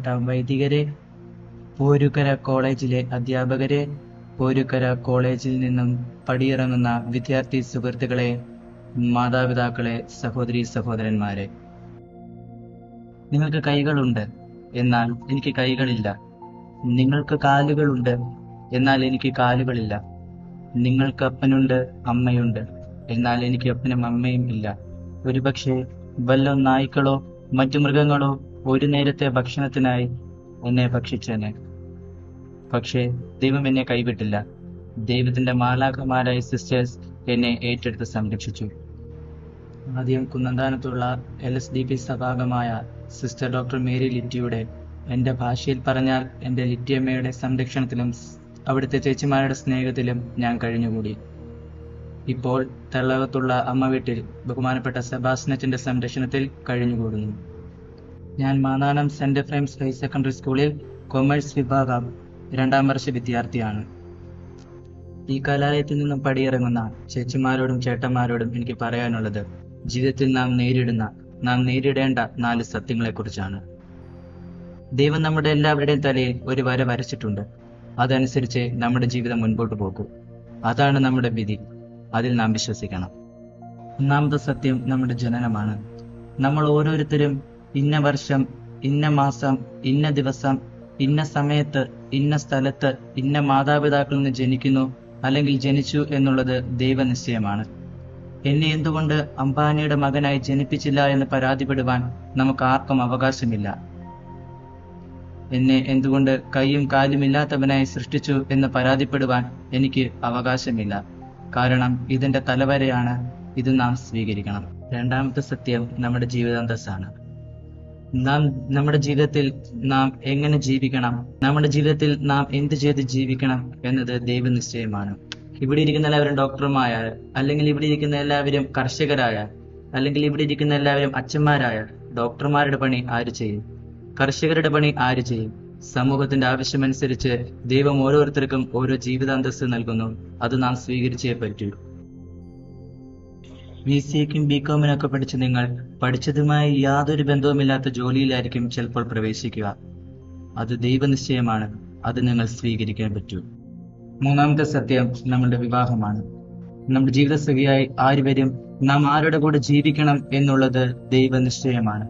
ബഹുമാനപ്പെട്ട വൈദികരെ, പോരുക്കര കോളേജിലെ അധ്യാപകരെ, പോരുക്കര കോളേജിൽ നിന്നും പടിയിറങ്ങുന്ന വിദ്യാർത്ഥി സുഹൃത്തുക്കളെ, മാതാപിതാക്കളെ, സഹോദരീ സഹോദരന്മാരെ. നിങ്ങൾക്ക് കൈകളുണ്ട്, എന്നാൽ എനിക്ക് കൈകളില്ല. നിങ്ങൾക്ക് കാലുകളുണ്ട്, എന്നാൽ എനിക്ക് കാലുകളില്ല. നിങ്ങൾക്ക് അപ്പനുണ്ട്, അമ്മയുണ്ട്, എന്നാൽ എനിക്ക് അപ്പനും അമ്മയും ഇല്ല. ഒരുപക്ഷെ വല്ല നായ്ക്കളോ മറ്റു മൃഗങ്ങളോ ഒരു നേരത്തെ ഭക്ഷണത്തിനായി എന്നെ ഭക്ഷിച്ചേനെ. പക്ഷേ ദൈവം എന്നെ കൈവിട്ടില്ല. ദൈവത്തിന്റെ മാലാഖമാരായ സിസ്റ്റേഴ്സ് എന്നെ ഏറ്റെടുത്ത് സംരക്ഷിച്ചു. ആദ്യം കുന്നന്താനത്തുള്ള LSDP സഭാംഗമായ സിസ്റ്റർ ഡോക്ടർ മേരി ലിറ്റിയുടെ, എൻ്റെ ഭാഷയിൽ പറഞ്ഞാൽ എൻ്റെ ലിറ്റിയമ്മയുടെ സംരക്ഷണത്തിലും അവിടുത്തെ ചേച്ചിമാരുടെ സ്നേഹത്തിലും ഞാൻ കഴിഞ്ഞുകൂടി. ഇപ്പോൾ തള്ളകത്തുള്ള അമ്മ വീട്ടിൽ ബഹുമാനപ്പെട്ട സെബാസ്റ്റിനറ്റിന്റെ സംരക്ഷണത്തിൽ കഴിഞ്ഞുകൂടുന്നു. ഞാൻ Mannanam saint Ephraim's higher secondary സ്കൂളിൽ കൊമേഴ്സ് വിഭാഗം 2ാം വർഷ വിദ്യാർത്ഥിയാണ്. ഈ കലാലയത്തിൽ നിന്നും പടിയിറങ്ങുന്ന ചേച്ചിമാരോടും ചേട്ടന്മാരോടും എനിക്ക് പറയാനുള്ളത്, ജീവിതത്തിൽ നാം നേരിടേണ്ട 4 സത്യങ്ങളെക്കുറിച്ചാണ്. ദൈവം നമ്മുടെ എല്ലാവരുടെയും തലയിൽ ഒരു വര വരച്ചിട്ടുണ്ട്. അതനുസരിച്ച് നമ്മുടെ ജീവിതം മുൻപോട്ട് പോകും. അതാണ് നമ്മുടെ വിധി. അതിൽ നാം വിശ്വസിക്കണം. ഒന്നാമത്തെ സത്യം നമ്മുടെ ജനനമാണ്. നമ്മൾ ഓരോരുത്തരും ഇന്ന വർഷം, ഇന്ന മാസം, ഇന്ന ദിവസം, ഇന്ന സമയത്ത്, ഇന്ന സ്ഥലത്ത്, ഇന്ന മാതാപിതാക്കളിൽ നിന്ന് ജനിക്കുന്നു അല്ലെങ്കിൽ ജനിച്ചു എന്നുള്ളത് ദൈവനിശ്ചയമാണ്. എന്നെ എന്തുകൊണ്ട് അംബാനിയുടെ മകനായി ജനിപ്പിച്ചില്ല എന്ന് പരാതിപ്പെടുവാൻ നമുക്ക് ആർക്കും അവകാശമില്ല. എന്നെ എന്തുകൊണ്ട് കൈയും കാലും ഇല്ലാത്തവനായി സൃഷ്ടിച്ചു എന്ന് പരാതിപ്പെടുവാൻ എനിക്ക് അവകാശമില്ല. കാരണം ഇതെന്റെ തലവരെയാണ്. ഇത് നാം സ്വീകരിക്കണം. രണ്ടാമത്തെ സത്യം നമ്മുടെ ജീവിതാന്തസ്സാണ്. നമ്മുടെ ജീവിതത്തിൽ നാം എങ്ങനെ ജീവിക്കണം, നമ്മുടെ ജീവിതത്തിൽ നാം എന്ത് ചെയ്ത് ജീവിക്കണം എന്നത് ദൈവനിശ്ചയമാണ്. ഇവിടെ ഇരിക്കുന്ന എല്ലാവരും ഡോക്ടർമാരായ, അല്ലെങ്കിൽ ഇവിടെ ഇരിക്കുന്ന എല്ലാവരും കർഷകരായാൽ, അല്ലെങ്കിൽ ഇവിടെ ഇരിക്കുന്ന എല്ലാവരും അച്ഛന്മാരായാൽ, ഡോക്ടർമാരുടെ പണി ആര് ചെയ്യും? കർഷകരുടെ പണി ആര് ചെയ്യും? സമൂഹത്തിന്റെ ആവശ്യമനുസരിച്ച് ദൈവം ഓരോരുത്തർക്കും ഓരോ ജീവിതാന്തസ്സ് നൽകുന്നു. അത് നാം സ്വീകരിച്ചേ പറ്റൂ. BCAക്കും BComനൊക്കെ പഠിച്ച് നിങ്ങൾ പഠിച്ചതുമായി യാതൊരു ബന്ധവുമില്ലാത്ത ജോലിയിലായിരിക്കും ചിലപ്പോൾ പ്രവേശിക്കുക. അത് ദൈവനിശ്ചയമാണ്. അത് നിങ്ങൾ സ്വീകരിക്കാൻ പറ്റൂ. മൂന്നാമത്തെ സത്യം നമ്മുടെ വിവാഹമാണ്. നമ്മുടെ ജീവിതസഖിയായി ആര് വരും, നാം ആരുടെ കൂടെ ജീവിക്കണം എന്നുള്ളത് ദൈവനിശ്ചയമാണ്.